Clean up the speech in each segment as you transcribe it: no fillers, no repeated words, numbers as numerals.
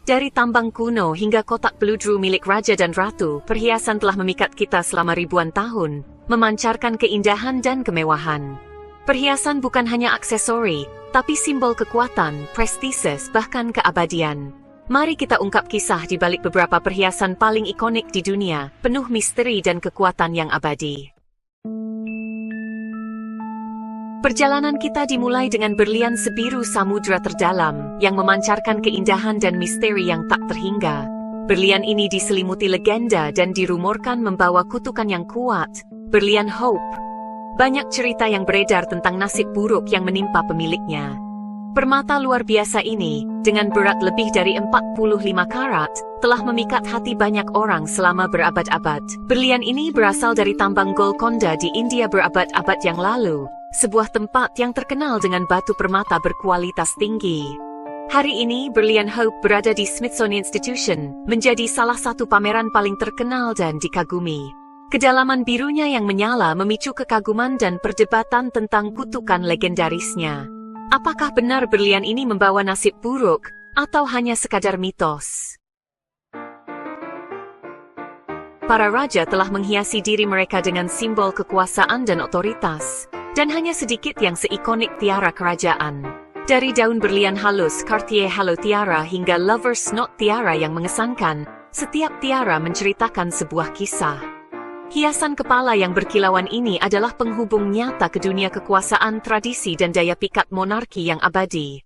Dari tambang kuno hingga kotak peludru milik raja dan ratu, perhiasan telah memikat kita selama ribuan tahun, memancarkan keindahan dan kemewahan. Perhiasan bukan hanya aksesori, tapi simbol kekuatan, prestise, bahkan keabadian. Mari kita ungkap kisah di balik beberapa perhiasan paling ikonik di dunia, penuh misteri dan kekuatan yang abadi. Perjalanan kita dimulai dengan berlian sebiru samudra terdalam yang memancarkan keindahan dan misteri yang tak terhingga. Berlian ini diselimuti legenda dan dirumorkan membawa kutukan yang kuat, berlian Hope. Banyak cerita yang beredar tentang nasib buruk yang menimpa pemiliknya. Permata luar biasa ini, dengan berat lebih dari 45 karat, telah memikat hati banyak orang selama berabad-abad. Berlian ini berasal dari tambang Golconda di India berabad-abad yang lalu, sebuah tempat yang terkenal dengan batu permata berkualitas tinggi. Hari ini, berlian Hope berada di Smithsonian Institution, menjadi salah satu pameran paling terkenal dan dikagumi. Kedalaman birunya yang menyala memicu kekaguman dan perdebatan tentang kutukan legendarisnya. Apakah benar berlian ini membawa nasib buruk, atau hanya sekadar mitos? Para raja telah menghiasi diri mereka dengan simbol kekuasaan dan otoritas, dan hanya sedikit yang seikonik tiara kerajaan. Dari daun berlian halus Cartier Halo Tiara hingga Lover's Knot Tiara yang mengesankan, setiap tiara menceritakan sebuah kisah. Hiasan kepala yang berkilauan ini adalah penghubung nyata ke dunia kekuasaan, tradisi dan daya pikat monarki yang abadi.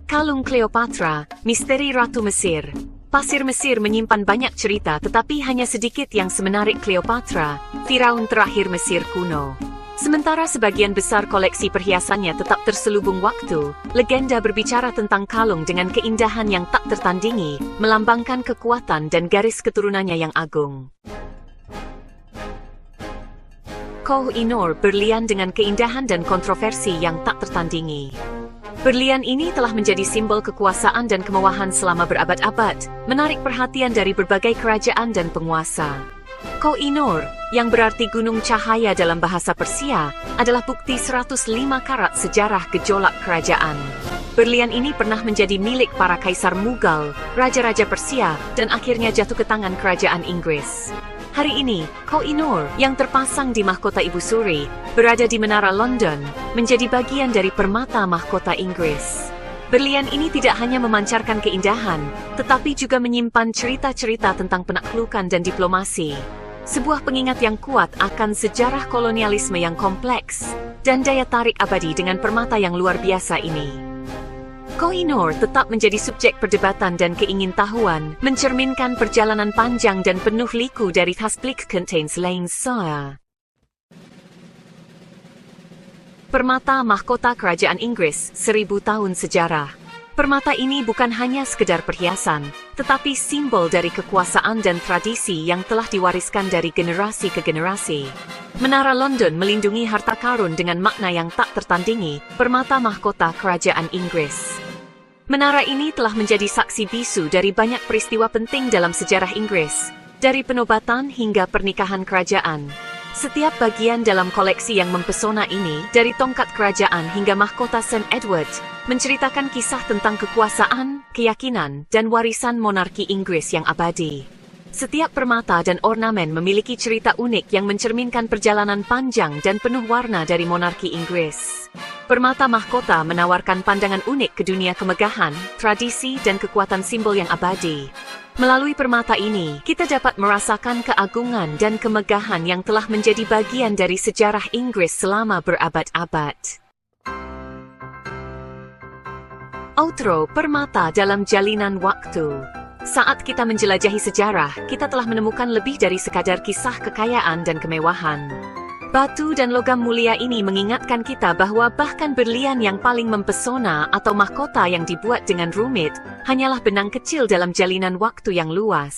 Kalung Cleopatra, misteri Ratu Mesir. Pasir Mesir menyimpan banyak cerita, tetapi hanya sedikit yang semenarik Cleopatra, Firaun terakhir Mesir kuno. Sementara sebagian besar koleksi perhiasannya tetap terselubung waktu, legenda berbicara tentang kalung dengan keindahan yang tak tertandingi, melambangkan kekuatan dan garis keturunannya yang agung. Koh-i-Noor, berlian dengan keindahan dan kontroversi yang tak tertandingi. Berlian ini telah menjadi simbol kekuasaan dan kemewahan selama berabad-abad, menarik perhatian dari berbagai kerajaan dan penguasa. Koh-i-Noor, yang berarti gunung cahaya dalam bahasa Persia, adalah bukti 105 karat sejarah gejolak kerajaan. Berlian ini pernah menjadi milik para kaisar Mughal, raja-raja Persia, dan akhirnya jatuh ke tangan kerajaan Inggris. Hari ini, Koh-i-Noor yang terpasang di mahkota Ibu Suri, berada di Menara London, menjadi bagian dari permata mahkota Inggris. Berlian ini tidak hanya memancarkan keindahan, tetapi juga menyimpan cerita-cerita tentang penaklukan dan diplomasi. Sebuah pengingat yang kuat akan sejarah kolonialisme yang kompleks, dan daya tarik abadi dengan permata yang luar biasa ini. Koh-i-Noor tetap menjadi subjek perdebatan dan keingintahuan, mencerminkan perjalanan panjang dan penuh liku dari Thasblikkensteins Leinster. Permata mahkota kerajaan Inggris, 1000 tahun sejarah. Permata ini bukan hanya sekedar perhiasan, tetapi simbol dari kekuasaan dan tradisi yang telah diwariskan dari generasi ke generasi. Menara London melindungi harta karun dengan makna yang tak tertandingi, permata mahkota kerajaan Inggris. Menara ini telah menjadi saksi bisu dari banyak peristiwa penting dalam sejarah Inggris, dari penobatan hingga pernikahan kerajaan. Setiap bagian dalam koleksi yang mempesona ini, dari tongkat kerajaan hingga mahkota St. Edward, menceritakan kisah tentang kekuasaan, keyakinan, dan warisan monarki Inggris yang abadi. Setiap permata dan ornamen memiliki cerita unik yang mencerminkan perjalanan panjang dan penuh warna dari monarki Inggris. Permata mahkota menawarkan pandangan unik ke dunia kemegahan, tradisi, dan kekuatan simbol yang abadi. Melalui permata ini, kita dapat merasakan keagungan dan kemegahan yang telah menjadi bagian dari sejarah Inggris selama berabad-abad. Outro permata dalam jalinan waktu. Saat kita menjelajahi sejarah, kita telah menemukan lebih dari sekadar kisah kekayaan dan kemewahan. Batu dan logam mulia ini mengingatkan kita bahwa bahkan berlian yang paling mempesona atau mahkota yang dibuat dengan rumit, hanyalah benang kecil dalam jalinan waktu yang luas.